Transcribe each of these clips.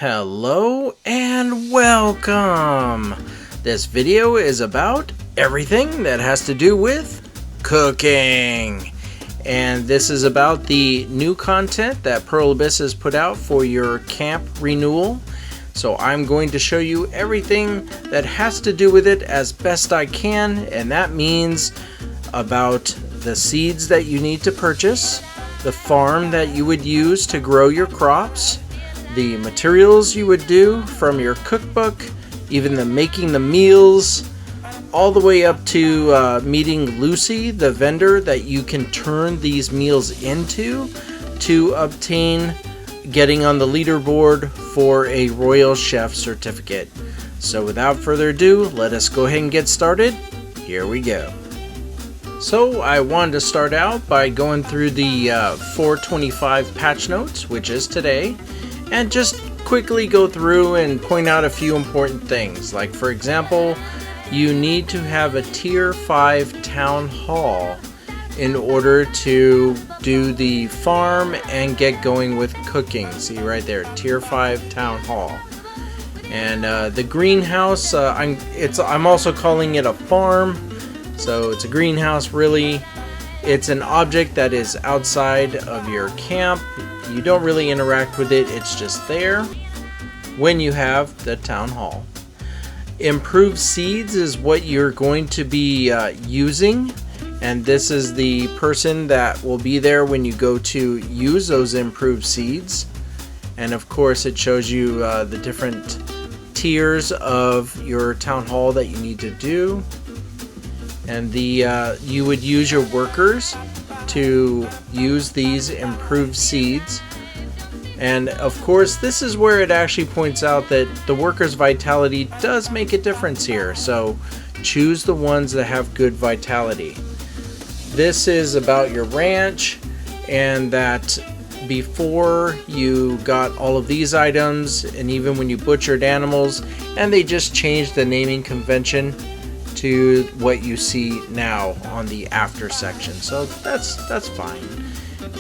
Hello and welcome! This video is about everything that has to do with cooking. And this is about the new content that Pearl Abyss has put out for your camp renewal. So I'm going to show you everything that has to do with it as best I can, and that means about the seeds that you need to purchase, the farm that you would use to grow your crops, the materials you would do from your cookbook, even the making the meals, all the way up to meeting Lucy, the vendor that you can turn these meals into to obtain getting on the leaderboard for a Royal Chef certificate. So without further ado, let us go ahead and get started. Here we go. So I wanted to start out by going through the 425 patch notes, which is today, and just quickly go through and point out a few important things. Like, for example, you need to have a tier 5 town hall in order to do the farm and get going with cooking. See right there, tier 5 town hall. And the greenhouse, I'm also calling it a farm. So it's a greenhouse, really. It's an object that is outside of your camp. You don't really interact with it, it's just there when you have the town hall. Improved seeds is what you're going to be using, and this is the person that will be there when you go to use those improved seeds. And of course it shows you the different tiers of your town hall that you need to do. And you would use your workers to use these improved seeds. And of course this is where it actually points out that the workers' vitality does make a difference here, so choose the ones that have good vitality. This is about your ranch, and that before you got all of these items, and even when you butchered animals, and they just changed the naming convention to what you see now on the after section, so that's fine.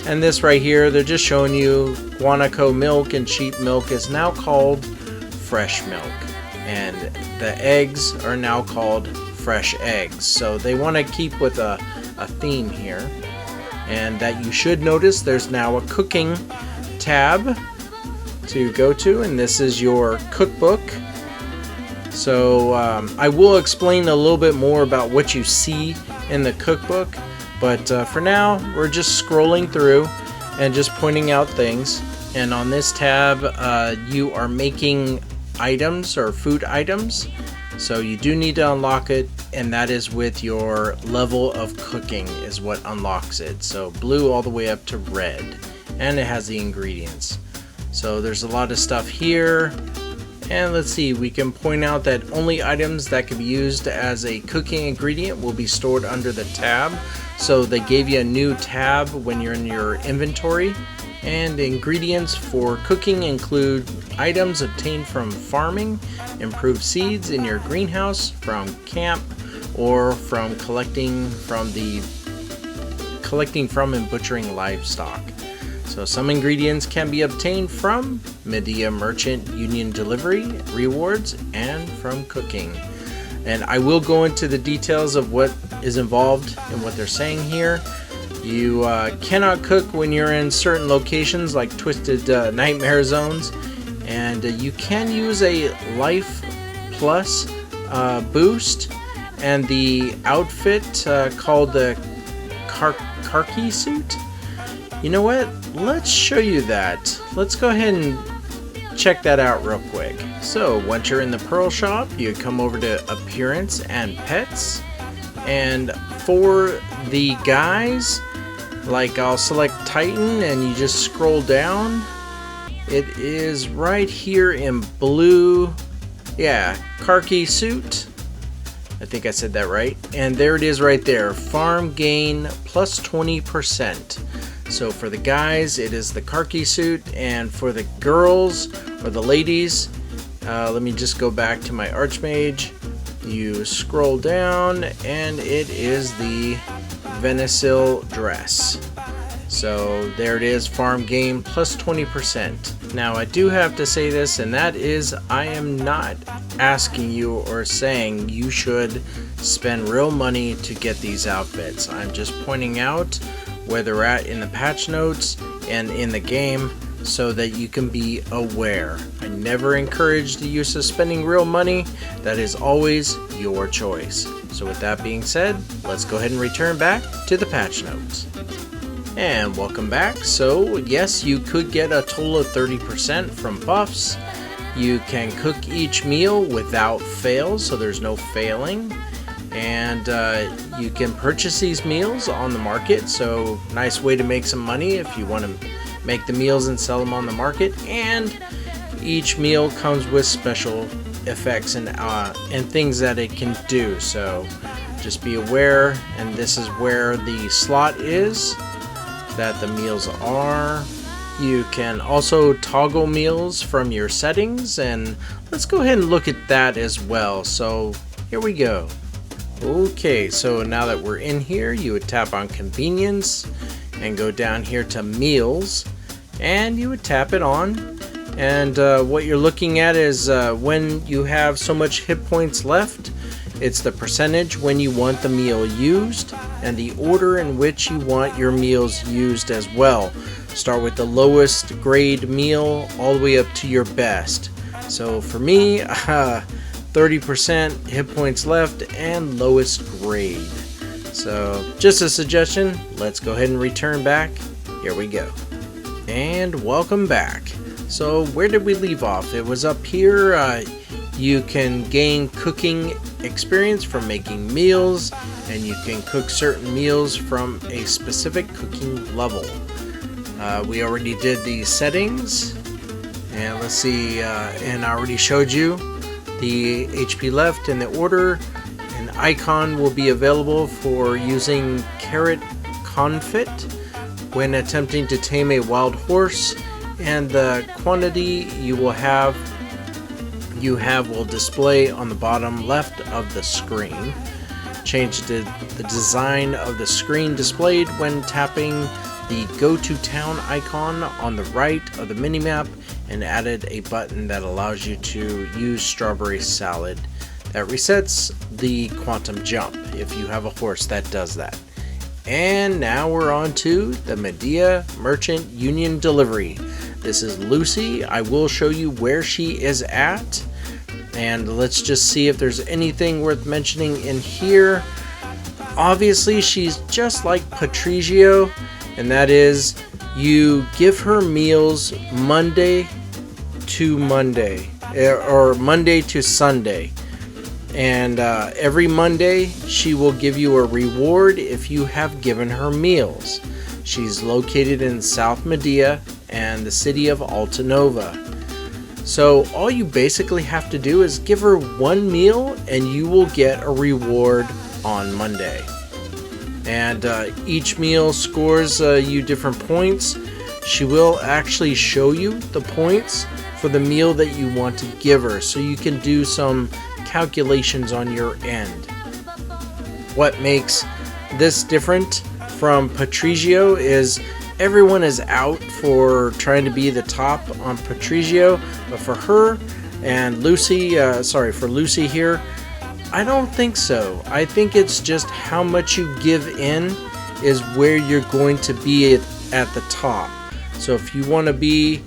And this right here, they're just showing you guanaco milk and sheep milk is now called fresh milk, and the eggs are now called fresh eggs. So they want to keep with a theme here, and that you should notice there's now a cooking tab to go to, and this is your cookbook. So I will explain a little bit more about what you see in the cookbook, but for now we're just scrolling through and just pointing out things. And on this tab you are making items or food items, so you do need to unlock it, and that is with your level of cooking is what unlocks it. So blue all the way up to red, and it has the ingredients. So there's a lot of stuff here. And let's see, we can point out that only items that can be used as a cooking ingredient will be stored under the tab. So they gave you a new tab when you're in your inventory. And ingredients for cooking include items obtained from farming, improved seeds in your greenhouse, from camp, or from collecting from and butchering livestock. So some ingredients can be obtained from Medea Merchant Union Delivery, rewards, and from cooking. And I will go into the details of what is involved and what they're saying here. You cannot cook when you're in certain locations like Twisted Nightmare Zones, and you can use a Life Plus boost, and the outfit called the Karki suit. You know what? Let's show you that. Let's go ahead and check that out real quick. So once you're in the Pearl shop, you come over to Appearance and Pets, and for the guys, like I'll select Titan and you just scroll down. It is right here in blue. Yeah, Karki suit. I think I said that right. And there it is right there. Farm gain plus 20%. So for the guys, it is the Karki suit, and for the girls or the ladies, let me just go back to my Archmage. You scroll down, and it is the Venesil dress. So there it is, farm gain plus 20%. Now I do have to say this, and that is I am not asking you or saying you should spend real money to get these outfits. I'm just pointing out where they're at in the patch notes and in the game so that you can be aware. I never encourage the use of spending real money. That is always your choice. So with that being said, let's go ahead and return back to the patch notes. And welcome back. So yes, you could get a total of 30% from buffs. You can cook each meal without fail, so there's no failing. And you can purchase these meals on the market, so nice way to make some money if you want to make the meals and sell them on the market. And each meal comes with special effects and things that it can do, so just be aware. And this is where the slot is that the meals are. You can also toggle meals from your settings, and let's go ahead and look at that as well. So here we go. Okay, so now that we're in here, you would tap on convenience and go down here to meals, and you would tap it on. And what you're looking at is when you have so much hit points left, it's the percentage when you want the meal used and the order in which you want your meals used as well. Start with the lowest grade meal all the way up to your best. So for me, 30% hit points left and lowest grade. So just a suggestion, let's go ahead and return back. Here we go. And welcome back. So where did we leave off? It was up here. You can gain cooking experience from making meals, and you can cook certain meals from a specific cooking level. We already did the settings, and let's see, and I already showed you the HP left and the order. An icon will be available for using carrot confit when attempting to tame a wild horse, and the quantity you have will display on the bottom left of the screen. Changed the design of the screen displayed when tapping the Go to Town icon on the right of the minimap, and added a button that allows you to use strawberry salad. That resets the quantum jump if you have a horse that does that. And now we're on to the Medea Merchant Union delivery. This is Lucy. I will show you where she is at, and let's just see if there's anything worth mentioning in here. Obviously, she's just like Patricio, and that is you give her meals Monday to Monday, or Monday to Sunday. And every Monday she will give you a reward if you have given her meals. She's located in South Medea and the city of Altanova. So all you basically have to do is give her one meal and you will get a reward on Monday. And each meal scores you different points. She will actually show you the points for the meal that you want to give her, so you can do some calculations on your end. What makes this different from Patricio is everyone is out for trying to be the top on Patricio, but for her and Lucy, for Lucy here, I don't think so. I think it's just how much you give in is where you're going to be at the top. So if you want to be,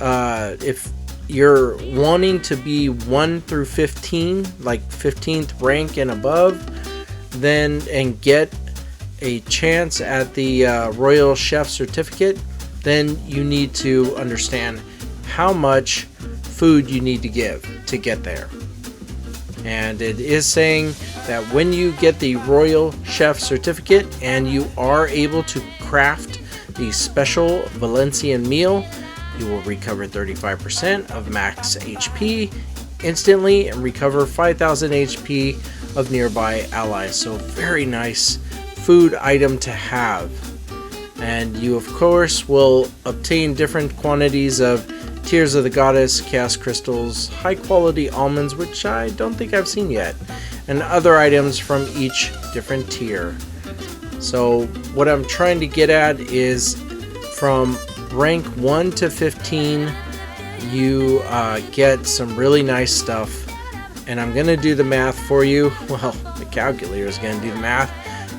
if you're wanting to be 1 through 15, like 15th rank and above, then and get a chance at the Royal Chef certificate, then you need to understand how much food you need to give to get there. And it is saying that when you get the Royal Chef certificate and you are able to craft the special Valencian meal, you will recover 35% of max HP instantly and recover 5,000 HP of nearby allies. So very nice food item to have. And you of course will obtain different quantities of Tears of the Goddess, Chaos Crystals, high quality almonds, which I don't think I've seen yet, and other items from each different tier. So what I'm trying to get at is from rank 1 to 15, you get some really nice stuff. And I'm gonna do the math for you. Well, the calculator is gonna do the math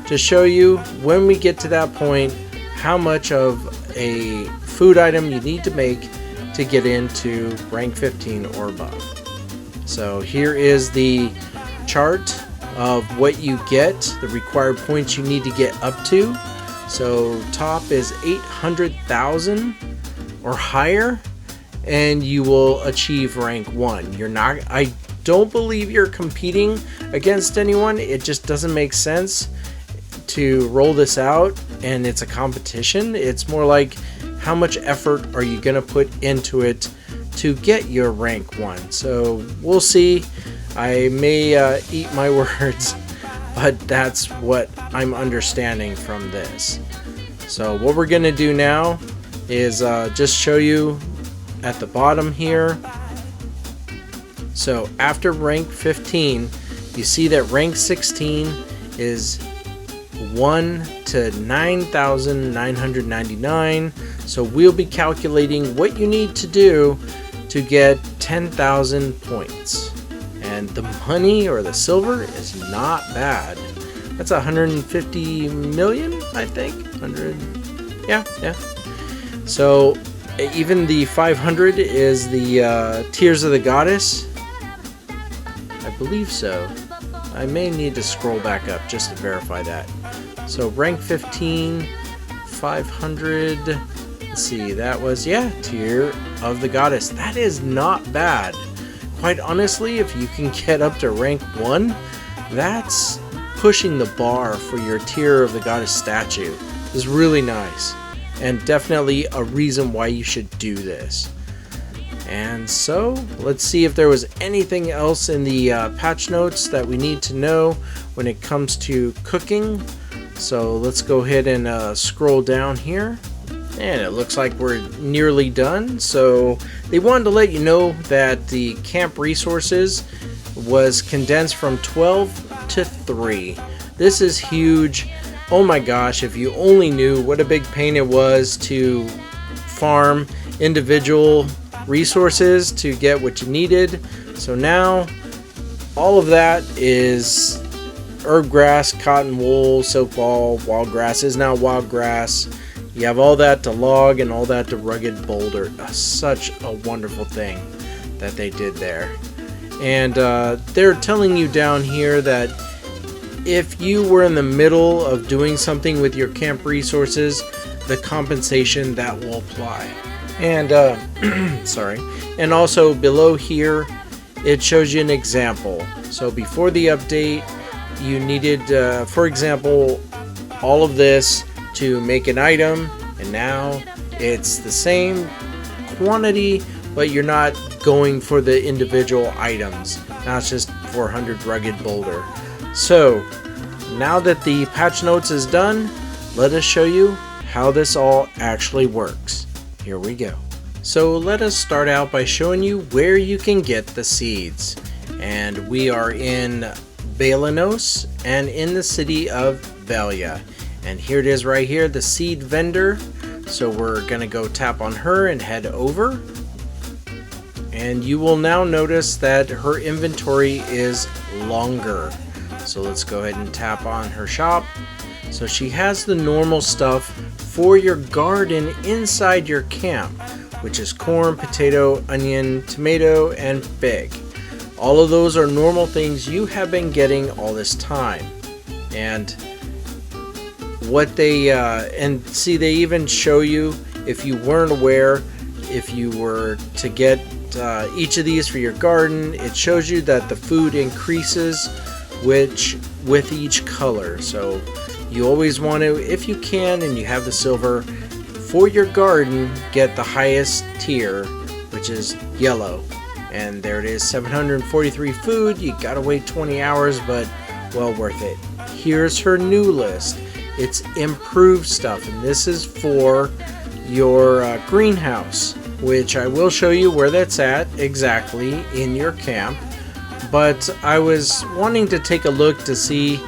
to show you when we get to that point how much of a food item you need to make to get into rank 15 or above. So here is the chart of what you get, the required points you need to get up to. So top is 800,000 or higher, and you will achieve rank 1. I don't believe you're competing against anyone. It just doesn't make sense to roll this out and it's a competition. It's more like, how much effort are you gonna put into it to get your rank 1? So we'll see. I may eat my words, but that's what I'm understanding from this. So what we're gonna do now is just show you at the bottom here. So after rank 15, you see that rank 16 is 1 to 9,999. So we'll be calculating what you need to do to get 10,000 points. And the money or the silver is not bad. That's 150 million, I think. 100. Yeah. So even the 500 is the Tears of the Goddess. I believe so. I may need to scroll back up just to verify that. So rank 15, 500. Let's see, that was, yeah, Tear of the Goddess. That is not bad. Quite honestly, if you can get up to rank 1, that's pushing the bar for your Tear of the Goddess statue. It's really nice, and definitely a reason why you should do this. And so let's see if there was anything else in the patch notes that we need to know when it comes to cooking. So let's go ahead and scroll down here, and it looks like we're nearly done. So they wanted to let you know that the camp resources was condensed from 12 to 3. This is huge. Oh my gosh, if you only knew what a big pain it was to farm individual resources to get what you needed. So now all of that is herb grass, cotton wool, silk ball, wild grass is now wild grass. You have all that to log and all that to rugged boulder. Such a wonderful thing that they did there. And they're telling you down here that if you were in the middle of doing something with your camp resources, the compensation that will apply. And sorry, and also below here it shows you an example. So before the update, you needed for example all of this to make an item, and now it's the same quantity, but you're not going for the individual items. Now it's just 400 rugged boulder. So now that the patch notes is done, let us show you how this all actually works. Here we go. So let us start out by showing you where you can get the seeds. And we are in Balanos and in the city of Valia. And here it is right here, the seed vendor. So we're gonna go tap on her and head over. And you will now notice that her inventory is longer. So let's go ahead and tap on her shop. So she has the normal stuff for your garden inside your camp, which is corn, potato, onion, tomato, and fig. All of those are normal things you have been getting all this time. And what they, and see, they even show you, if you weren't aware, if you were to get each of these for your garden, it shows you that the food increases with each color. So you always want to, if you can and you have the silver, for your garden, get the highest tier, which is yellow. And there it is, 743 food. You gotta wait 20 hours, but well worth it. Here's her new list. It's improved stuff, and this is for your greenhouse, which I will show you where that's at exactly in your camp. But I was wanting to take a look to see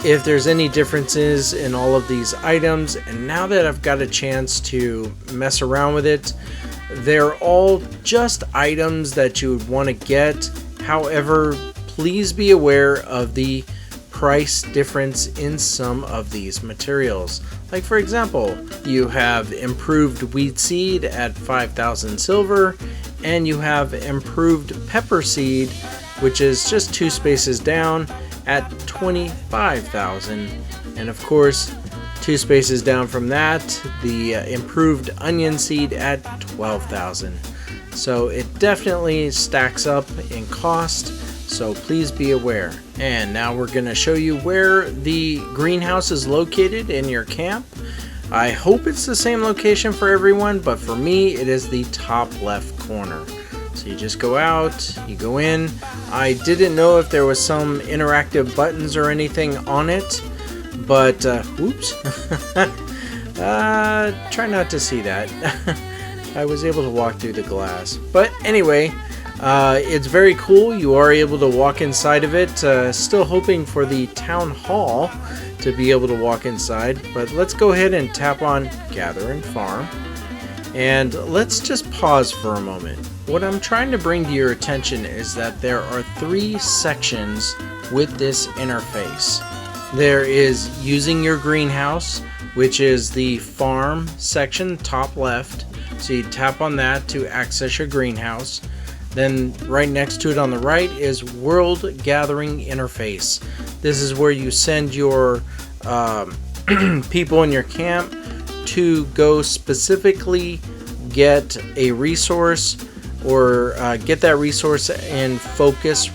if there's any differences in all of these items, and now that I've got a chance to mess around with it, They're all just items that you would want to get. However, please be aware of the price difference in some of these materials. Like for example, you have improved wheat seed at 5,000 silver, and you have improved pepper seed, which is just 2 spaces down, at 25,000. And of course, 2 spaces down from that, the improved onion seed at 12,000. So it definitely stacks up in cost, so please be aware. And now we're going to show you where the greenhouse is located in your camp. I hope it's the same location for everyone, but for me it is the top left corner. So you just go out, you go in. I didn't know if there was some interactive buttons or anything on it, but oops. Try not to see that. I was able to walk through the glass. But anyway, it's very cool. You are able to walk inside of it. Still hoping for the town hall to be able to walk inside. But let's go ahead and tap on Gather and Farm. And let's just pause for a moment. What I'm trying to bring to your attention is that there are 3 sections with this interface. There is using your greenhouse, which is the farm section, top left. So you tap on that to access your greenhouse. Then right next to it on the right is World Gathering Interface. This is where you send your people in your camp to go specifically get a resource, or get that resource in focus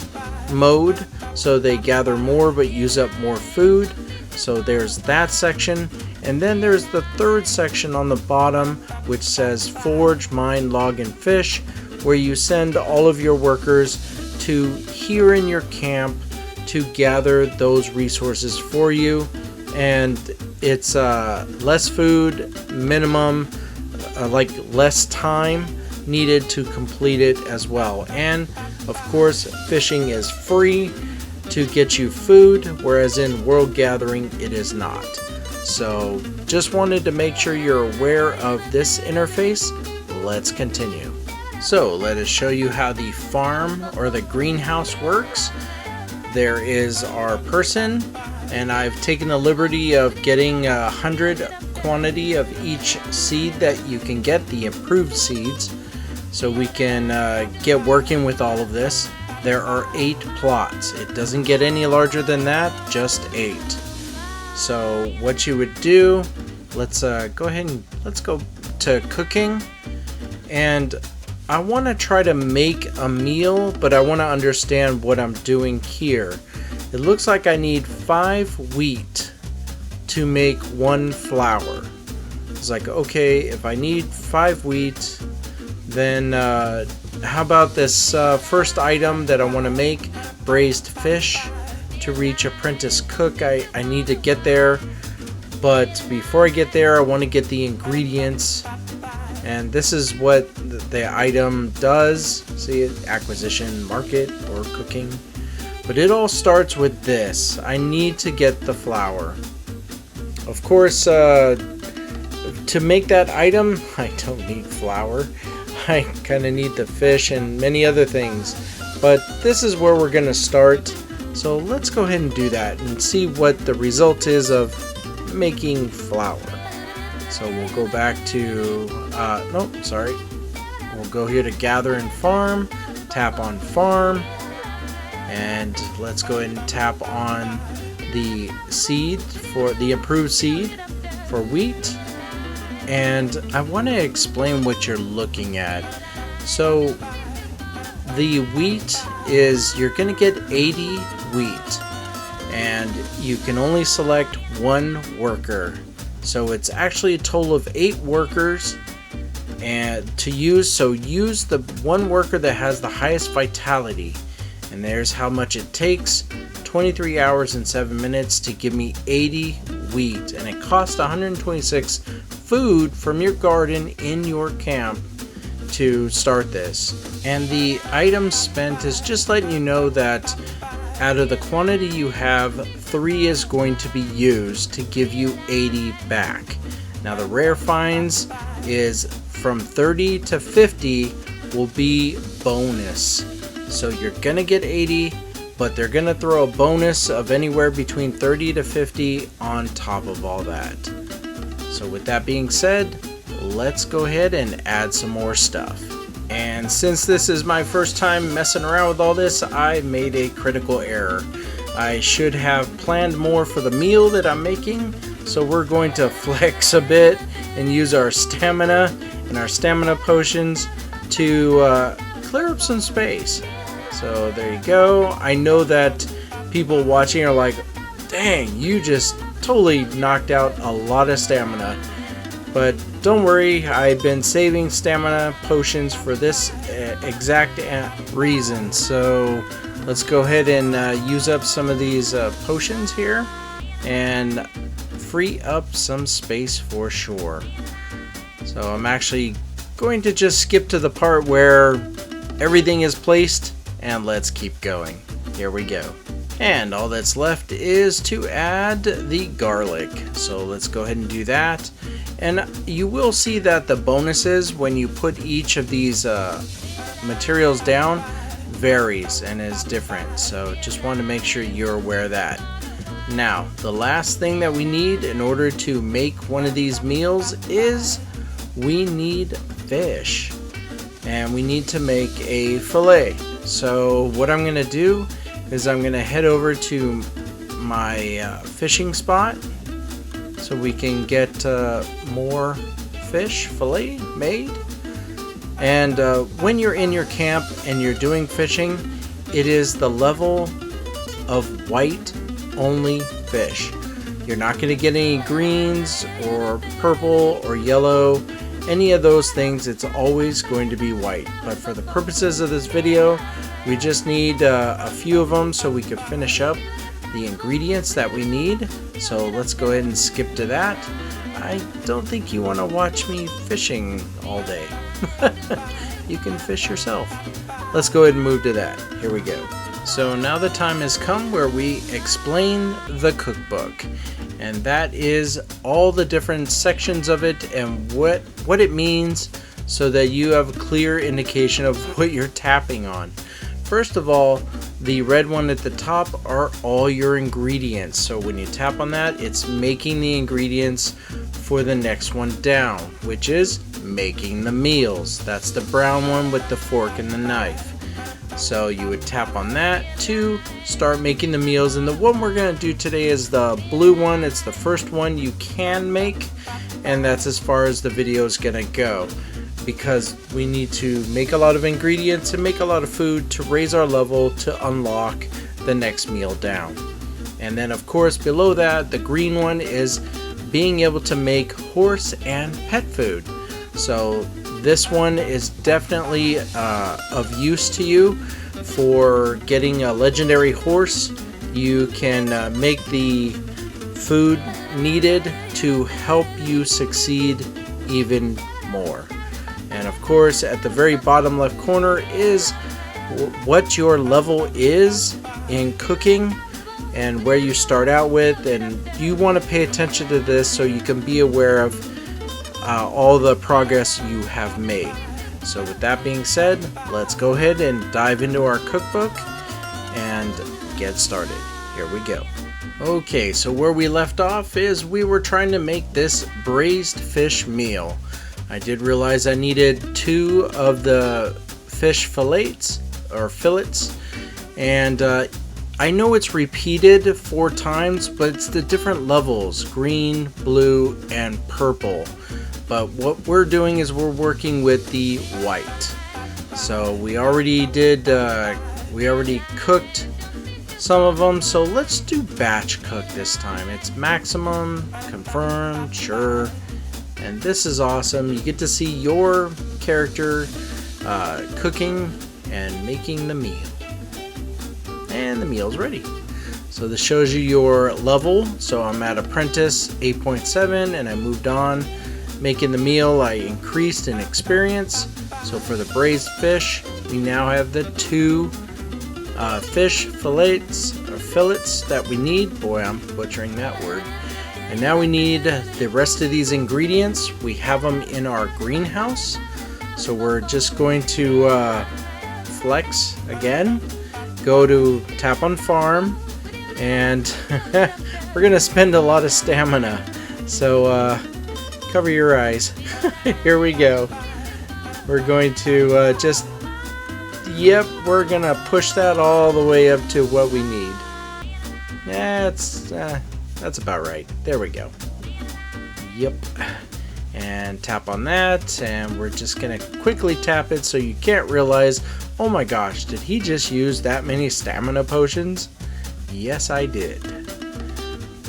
mode, so they gather more but use up more food. So there's that section. And then there's the 3rd section on the bottom, which says Forge, Mine, Log, and Fish, where you send all of your workers to here in your camp to gather those resources for you. And it's less food, minimum, like less time needed to complete it as well. And of course, fishing is free to get you food, whereas in World Gathering it is not. So just wanted to make sure you're aware of this interface. Let's continue. So let us show you how the farm or the greenhouse works. There is our person, and I've taken the liberty of getting 100 quantity of each seed that you can get, the improved seeds, so we can get working with all of this. There are 8 plots. It doesn't get any larger than that, just 8. So what you would do, let's go ahead and let's go to cooking. And I want to try to make a meal, but I want to understand what I'm doing here. It looks like I need 5 wheat to make 1 flour. It's like, okay, if I need 5 wheat, then how about this first item that I want to make, braised fish. To reach apprentice cook, I need to get there, but before I get there, I want to get the ingredients. And this is what the item does. See it, acquisition, market, or cooking. But it all starts with this. I need to get the flour. Of course, to make that item, I don't need flour. I kind of need the fish and many other things. But this is where we're going to start. So let's go ahead and do that and see what the result is of making flour. So we'll go back to, we'll go here to Gather and Farm, tap on Farm, and let's go ahead and tap on the seed for the improved seed for wheat. And I want to explain what you're looking at. So the wheat is, you're going to get 80 wheat, and you can only select 1 worker. So it's actually a total of 8 workers and to use. So use the 1 worker that has the highest vitality, and there's how much it takes. 23 hours and 7 minutes to give me 80 wheat, and it costs 126 food from your garden in your camp to start this. And the item spent is just letting you know that out of the quantity you have, 3 is going to be used to give you 80 back. Now the rare finds is from 30 to 50 will be bonus. So you're gonna get 80, but they're gonna throw a bonus of anywhere between 30 to 50 on top of all that. So with that being said, let's go ahead and add some more stuff. And since this is my first time messing around with all this, I made a critical error. I should have planned more for the meal that I'm making, so we're going to flex a bit and use our stamina and our stamina potions to clear up some space. So there you go. I know that people watching are like, dang, you just totally knocked out a lot of stamina. But don't worry, I've been saving stamina potions for this exact reason. So let's go ahead and use up some of these potions here and free up some space for sure. So I'm actually going to just skip to the part where everything is placed, and let's keep going. Here we go. And all that's left is to add the garlic. So let's go ahead and do that. And you will see that the bonuses when you put each of these materials down varies and is different. So just want to make sure you're aware of that. Now, the last thing that we need in order to make one of these meals is we need fish. And we need to make a fillet. So what I'm going to do is I'm going to head over to my fishing spot so we can get more fish fillet made. And when you're in your camp and you're doing fishing, it is the level of white only fish. You're not going to get any greens or purple or yellow, any of those things. It's always going to be white. But for the purposes of this video, we just need a few of them so we can finish up the ingredients that we need. So let's go ahead and skip to that. I don't think you want to watch me fishing all day. You can fish yourself. Let's go ahead and move to that. Here we go. So now the time has come where we explain the cookbook, and that is all the different sections of it and what it means, so that you have a clear indication of what you're tapping on. First of all, the red one at the top are all your ingredients. So when you tap on that, it's making the ingredients for the next one down, which is making the meals. That's the brown one with the fork and the knife. So you would tap on that to start making the meals. And the one we're going to do today is the blue one. It's the first one you can make, and that's as far as the video is going to go, because we need to make a lot of ingredients and make a lot of food to raise our level to unlock the next meal down. And then of course below that, the green one is being able to make horse and pet food. So this one is definitely of use to you for getting a legendary horse. You can make the food needed to help you succeed even more. And of course, at the very bottom left corner is what your level is in cooking and where you start out with. And you want to pay attention to this so you can be aware of all the progress you have made. So with that being said, let's go ahead and dive into our cookbook and get started. Here we go. Okay, so where we left off is we were trying to make this braised fish meal. I did realize I needed 2 of the fish fillets, and I know it's repeated 4 times, but it's the different levels: green, blue, and purple. But what we're doing is we're working with the white. So we already cooked some of them, so let's do batch cook this time. It's maximum, confirmed, sure. And this is awesome. You get to see your character cooking and making the meal. And the meal's ready. So this shows you your level. So I'm at apprentice 8.7 and I moved on. Making the meal, I increased in experience. So for the braised fish, we now have the 2 fish fillets that we need. Boy, I'm butchering that word. And now we need the rest of these ingredients. We have them in our greenhouse. So we're just going to flex again, go to tap on farm, and we're gonna spend a lot of stamina. So cover your eyes. Here we go. We're going to just, yep, we're gonna push that all the way up to what we need. That's about right. There we go. Yep. And tap on that, and we're just gonna quickly tap it so you can't realize, oh my gosh, did he just use that many stamina potions? Yes, I did.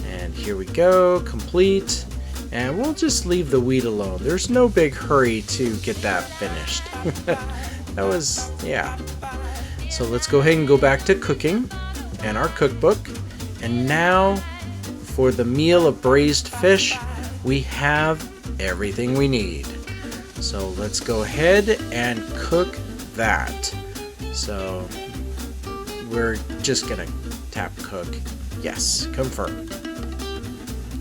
And here we go, complete. And we'll just leave the wheat alone. There's no big hurry to get that finished. That was, yeah. So let's go ahead and go back to cooking and our cookbook. And now for the meal of braised fish, we have everything we need. So let's go ahead and cook that. So we're just gonna tap cook. Yes, confirm.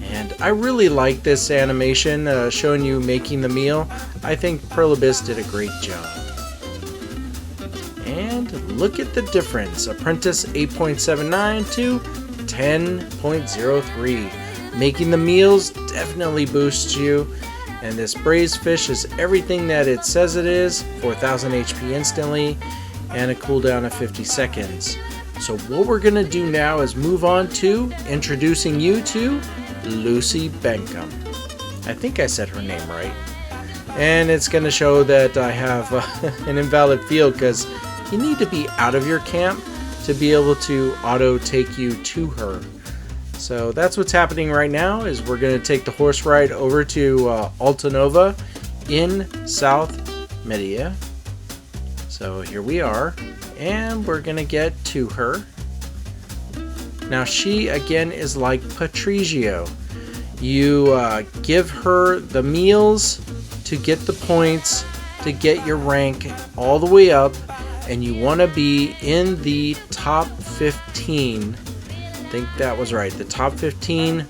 And I really like this animation showing you making the meal. I think Perlibis did a great job. And look at the difference. Apprentice 8.79 to 10.03. Making the meals definitely boosts you. And this braised fish is everything that it says it is. 4000 HP instantly and a cooldown of 50 seconds. So what we're going to do now is move on to introducing you to Lucy Benkham. I think I said her name right. And it's going to show that I have an invalid field because you need to be out of your camp to be able to auto take you to her. So that's what's happening right now, is we're going to take the horse ride over to Altanova in South Media. So here we are, and we're going to get to her. Now she again is like Patrigio. You give her the meals to get the points to get your rank all the way up, and you want to be in the top 15. I think that was right, the top 15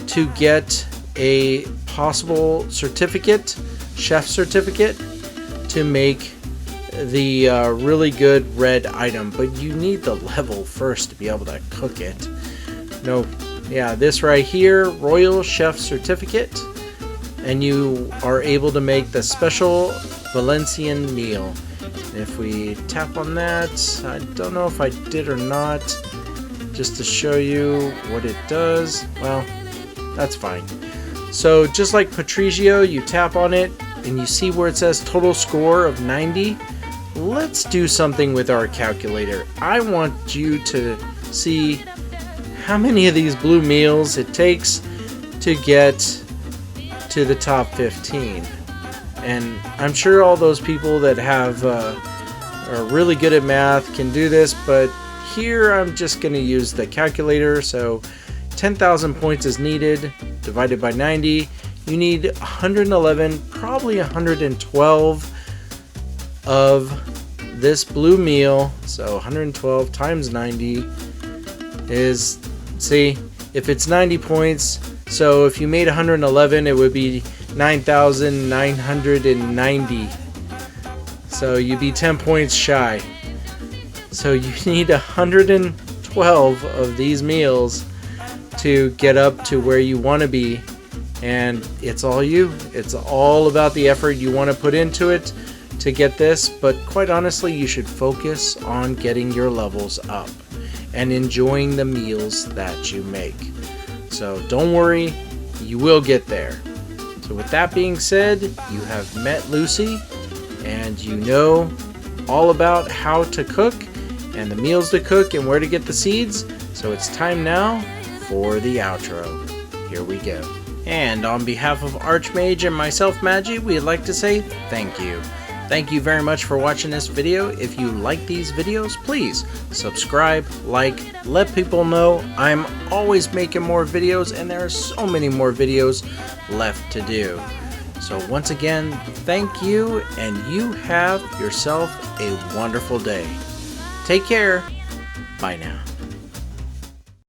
to get a possible certificate, chef certificate, to make the really good red item. But you need the level first to be able to cook it. No, yeah, this right here, Royal Chef Certificate, and you are able to make the special Valencian meal. If we tap on that, I don't know if I did or not, just to show you what it does. Well, that's fine. So just like Patrigio, you tap on it and you see where it says total score of 90. Let's do something with our calculator. I want you to see how many of these blue meals it takes to get to the top 15. And I'm sure all those people that have are really good at math can do this, but here I'm just going to use the calculator. So 10,000 points is needed, divided by 90. You need 111, probably 112 of this blue meal. So 112 times 90 is, see, if it's 90 points, so if you made 111, it would be 9,990. So you'd be 10 points shy. So you need 112 of these meals to get up to where you want to be, and it's all you. It's all about the effort you want to put into it to get this, but quite honestly, you should focus on getting your levels up and enjoying the meals that you make. So don't worry, you will get there. So with that being said, you have met Lucy, and you know all about how to cook and the meals to cook and where to get the seeds. So it's time now for the outro. Here we go. And on behalf of Archmage and myself, Magi, we'd like to say thank you. Thank you very much for watching this video. If you like these videos, please subscribe, like, let people know. I'm always making more videos, and there are so many more videos left to do. So once again, thank you, and you have yourself a wonderful day. Take care. Bye now.